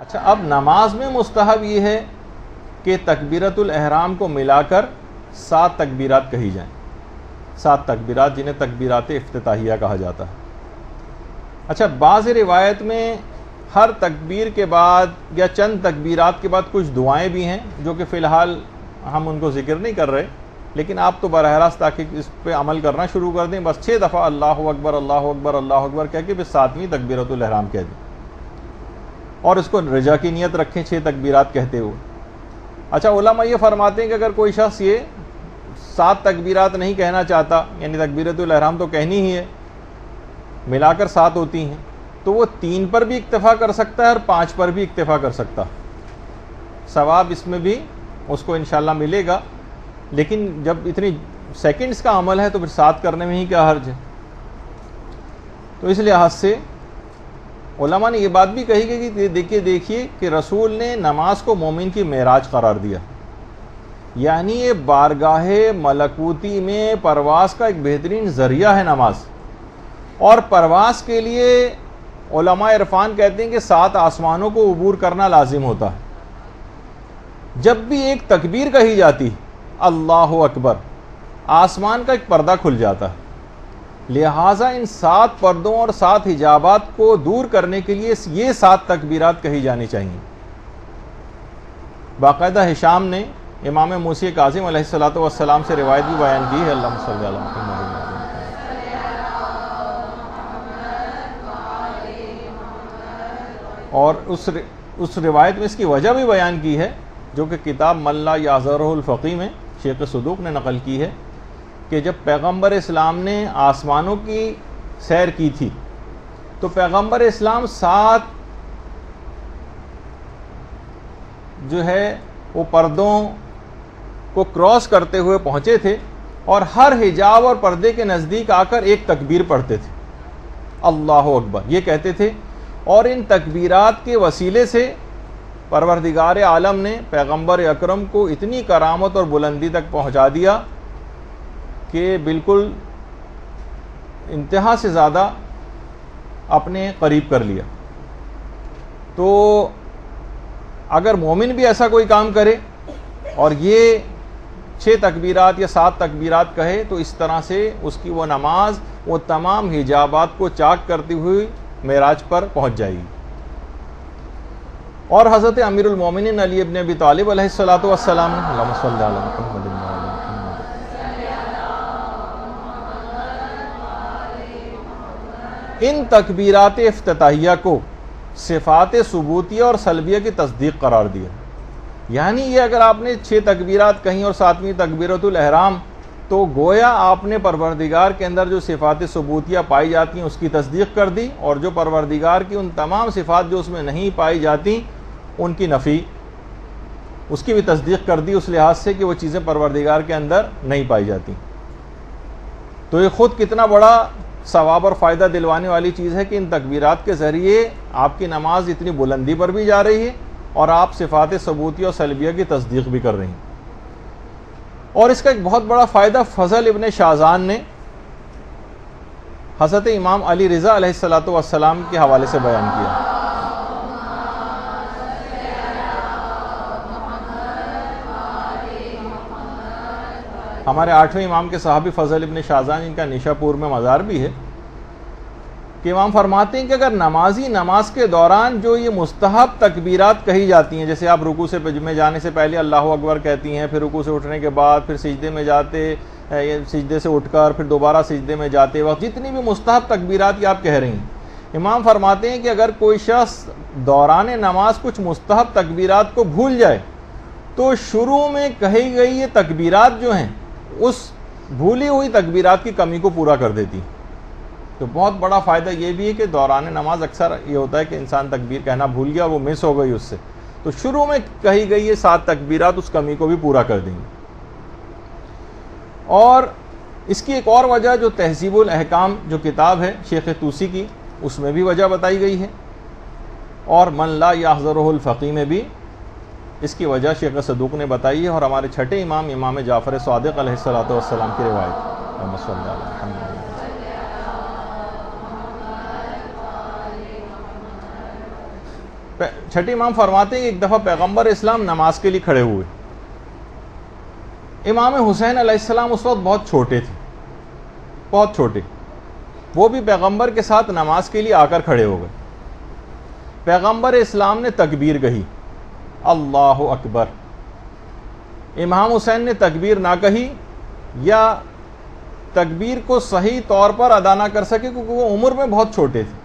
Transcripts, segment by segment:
اچھا، اب نماز میں مستحب یہ ہے کہ تکبیرۃ الاحرام کو ملا کر 7 تکبیرات کہی جائیں، 7 تکبیرات جنہیں تکبیرات افتتاحیہ کہا جاتا ہے۔ اچھا، بعض روایت میں ہر تکبیر کے بعد یا چند تکبیرات کے بعد کچھ دعائیں بھی ہیں جو کہ فی الحال ہم ان کو ذکر نہیں کر رہے، لیکن آپ تو براہ راست تاکہ اس پہ عمل کرنا شروع کر دیں، بس 6 دفعہ اللہ اکبر اللہ اکبر اللہ اکبر کہہ کے پھر 7ویں تکبیرۃ الاحرام کہہ دیں، اور اس کو رجا کی نیت رکھیں 6 تکبیرات کہتے ہوئے۔ اچھا، علماء یہ فرماتے ہیں کہ اگر کوئی شخص یہ 7 تکبیرات نہیں کہنا چاہتا، یعنی تکبیرۃ الاحرام تو کہنی ہی ہے، ملا کر 7 ہوتی ہیں، تو وہ 3 پر بھی اکتفا کر سکتا ہے اور 5 پر بھی اکتفا کر سکتا ہے، ثواب اس میں بھی اس کو انشاءاللہ ملے گا۔ لیکن جب اتنی سیکنڈز کا عمل ہے تو پھر 7 کرنے میں ہی کیا حرج ہے؟ تو اس لحاظ سے علماء نے یہ بات بھی کہی کہ دیکھیے کہ رسول نے نماز کو مومن کی معراج قرار دیا، یعنی یہ بارگاہ ملکوتی میں پرواز کا ایک بہترین ذریعہ ہے نماز، اور پرواز کے لیے علماء عرفان کہتے ہیں کہ 7 آسمانوں کو عبور کرنا لازم ہوتا ہے۔ جب بھی ایک تکبیر کہی جاتی اللہ اکبر، آسمان کا ایک پردہ کھل جاتا ہے، لہٰذا ان 7 پردوں اور 7 حجابات کو دور کرنے کے لیے یہ 7 تکبیرات کہی جانی چاہیے۔ باقاعدہ ہشام نے امام موسی کاظم علیہ السلام سے روایت بھی بیان کی ہے، اللہم صلی علی محمد۔ اور اس روایت میں اس کی وجہ بھی بیان کی ہے، جو کہ کتاب من لا یعذرہ الفقیہ میں شیخ صدوق نے نقل کی ہے، کہ جب پیغمبر اسلام نے آسمانوں کی سیر کی تھی تو پیغمبر اسلام 7 جو ہے وہ پردوں کو کراس کرتے ہوئے پہنچے تھے، اور ہر حجاب اور پردے کے نزدیک آ کر ایک تکبیر پڑھتے تھے، اللہ اکبر یہ کہتے تھے، اور ان تکبیرات کے وسیلے سے پروردگار عالم نے پیغمبر اکرم کو اتنی کرامت اور بلندی تک پہنچا دیا کہ بالکل انتہا سے زیادہ اپنے قریب کر لیا۔ تو اگر مومن بھی ایسا کوئی کام کرے اور یہ 6 تکبیرات یا 7 تکبیرات کہے، تو اس طرح سے اس کی وہ نماز وہ تمام حجابات کو چاک کرتی ہوئی معراج پر پہنچ جائے گی۔ اور حضرت امیر المومنین علی ابن ابی طالب علیہ السلام نے اللہم صلی علی محمد ان تکبیرات افتتاحیہ کو صفات ثبوتیہ اور سلبیہ کی تصدیق قرار دیا، یعنی یہ اگر آپ نے 6 تکبیرات کہیں اور 7ویں تکبیرۃ الاحرام، تو گویا آپ نے پروردگار کے اندر جو صفات ثبوتیہ پائی جاتی ہیں اس کی تصدیق کر دی، اور جو پروردگار کی ان تمام صفات جو اس میں نہیں پائی جاتی ان کی نفی، اس کی بھی تصدیق کر دی، اس لحاظ سے کہ وہ چیزیں پروردگار کے اندر نہیں پائی جاتی۔ تو یہ خود کتنا بڑا ثواب اور فائدہ دلوانے والی چیز ہے کہ ان تکبیرات کے ذریعے آپ کی نماز اتنی بلندی پر بھی جا رہی ہے اور آپ صفات ثبوتیہ اور سلبیہ کی تصدیق بھی کر رہی ہیں۔ اور اس کا ایک بہت بڑا فائدہ فضل ابن شازان نے حضرت امام علی رضا علیہ السلام کے حوالے سے بیان کیا۔ ہمارے 8ویں امام کے صحابی فضل ابن شازان، ان کا نیشا پور میں مزار بھی ہے، کہ امام فرماتے ہیں کہ اگر نمازی نماز کے دوران جو یہ مستحب تکبیرات کہی جاتی ہیں، جیسے آپ رکوع میں جانے سے پہلے اللہ اکبر کہتی ہیں، پھر رکوع سے اٹھنے کے بعد، پھر سجدے میں جاتے، سجدے سے اٹھ کر پھر دوبارہ سجدے میں جاتے وقت جتنی بھی مستحب تکبیرات یہ آپ کہہ رہی ہیں، امام فرماتے ہیں کہ اگر کوئی شخص دوران نماز کچھ مستحب تکبیرات کو بھول جائے تو شروع میں کہی گئی یہ تکبیرات جو ہیں اس بھولی ہوئی تکبیرات کی کمی کو پورا کر دیتی۔ تو بہت بڑا فائدہ یہ بھی ہے کہ دوران نماز اکثر یہ ہوتا ہے کہ انسان تکبیر کہنا بھول گیا، وہ مس ہو گئی اس سے، تو شروع میں کہی گئی یہ 7 تکبیرات اس کمی کو بھی پورا کر دیں گی۔ اور اس کی ایک اور وجہ جو تہذیب الاحکام جو کتاب ہے شیخ طوسی کی، اس میں بھی وجہ بتائی گئی ہے، اور من لا یعذرہ الفقیہ میں بھی اس کی وجہ شیخ صدوق نے بتائی ہے، اور ہمارے 6ٹھے امام امام جعفر صادق علیہ السلام کی روایت۔ چھٹے امام فرماتے ہیں کہ ایک دفعہ پیغمبر اسلام نماز کے لیے کھڑے ہوئے. امام حسین علیہ السلام اس وقت بہت چھوٹے تھے, بہت چھوٹے. وہ بھی پیغمبر کے ساتھ نماز کے لیے آ کر کھڑے ہو گئے. پیغمبر اسلام نے تکبیر کہی, اللہ اکبر. امام حسین نے تکبیر نہ کہی یا تکبیر کو صحیح طور پر ادا نہ کر سکے کیونکہ وہ عمر میں بہت چھوٹے تھے,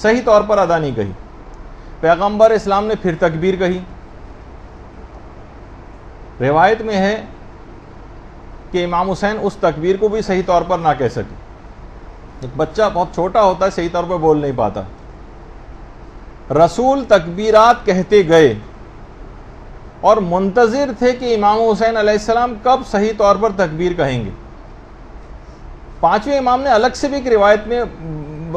صحیح طور پر ادا نہیں کہی. پیغمبر اسلام نے پھر تکبیر کہی. روایت میں ہے کہ امام حسین اس تکبیر کو بھی صحیح طور پر نہ کہہ سکے. ایک بچہ بہت چھوٹا ہوتا ہے, صحیح طور پر بول نہیں پاتا. رسول تکبیرات کہتے گئے اور منتظر تھے کہ امام حسین علیہ السلام کب صحیح طور پر تکبیر کہیں گے. پانچویں امام نے الگ سے بھی ایک روایت میں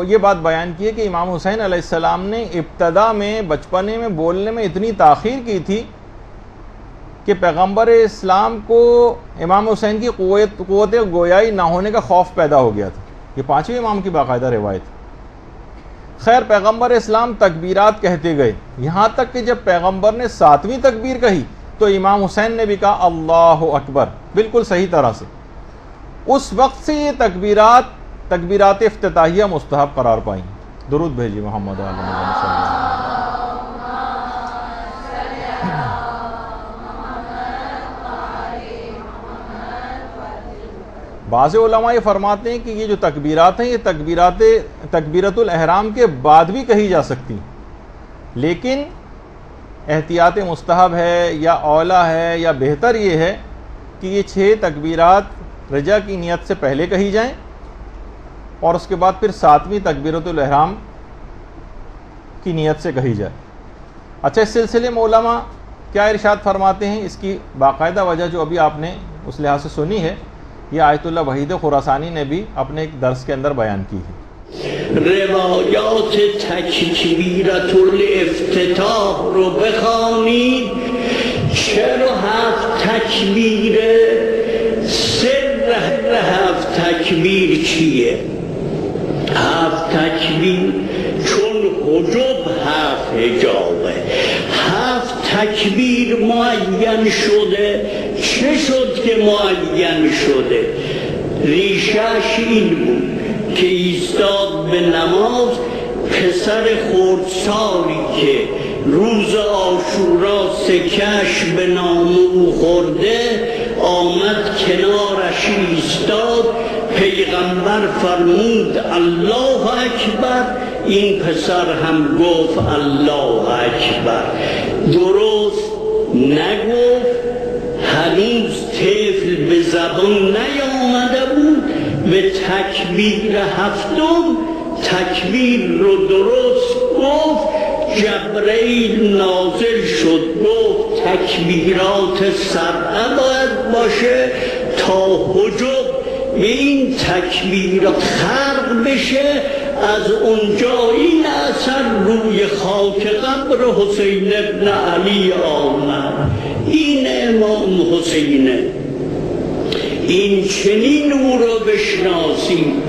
یہ بات بیان کی ہے کہ امام حسین علیہ السلام نے ابتدا میں بچپنے میں بولنے میں اتنی تاخیر کی تھی کہ پیغمبر اسلام کو امام حسین کی قوت گویائی نہ ہونے کا خوف پیدا ہو گیا تھا. یہ پانچویں امام کی باقاعدہ روایت. خیر, پیغمبر اسلام تکبیرات کہتے گئے یہاں تک کہ جب پیغمبر نے 7ویں تکبیر کہی تو امام حسین نے بھی کہا اللہ اکبر, بالکل صحیح طرح سے. اس وقت سے یہ تکبیرات افتتاحیہ مستحب قرار پائیں. درود بھیجی محمد علیہ وسلم. بعض علماء یہ فرماتے ہیں کہ یہ جو تکبیرات ہیں یہ تکبیرت الاحرام کے بعد بھی کہی جا سکتی ہیں, لیکن احتیاط مستحب ہے یا اولیٰ ہے یا بہتر یہ ہے کہ یہ 6 تکبیرات رجا کی نیت سے پہلے کہی جائیں اور اس کے بعد پھر 7ویں تکبیرت الاحرام کی نیت سے کہی جائے. اچھا, اس سلسلے میں علماء کیا ارشاد فرماتے ہیں, اس کی باقاعدہ وجہ جو ابھی آپ نے اس لحاظ سے سنی ہے یہ آیت اللہ وحید خراسانی نے بھی اپنے ایک درس کے اندر بیان کی ہے. روایات تکبیرت الافتتاح رو بخوانید. چرا 7 تکبیر؟ سر 7 تکبیر چیه؟ 7 تکبیر چون حجب 7 حجابه. 7 تکبیر معین شده. چه شد که معین شده؟ ریشش این بود که ایستاد به نماز پسر خردسالی که روز عاشورا سکش به نام او خورده آمد کنارش ایستاد. پیغمبر فرمود الله اکبر, این پسر هم گفت الله اکبر. درست نگفت, هنوز طفل به زبان نیامده بود. به تکبیر 7م تکبیر رو درست گفت. جبرئیل نازل شد گفت تکبیرات 7 باید باشه تا حجب به این تکبیر خرق بشه. از اونجا این اثر روی خاک قبر حسین ابن علی آمد. این امام حسینه, این چنین او را بشناسیم,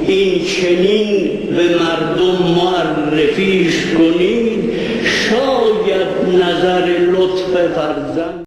این چنین به مردم معرفیش کنید. شاید نظر لطف فرزند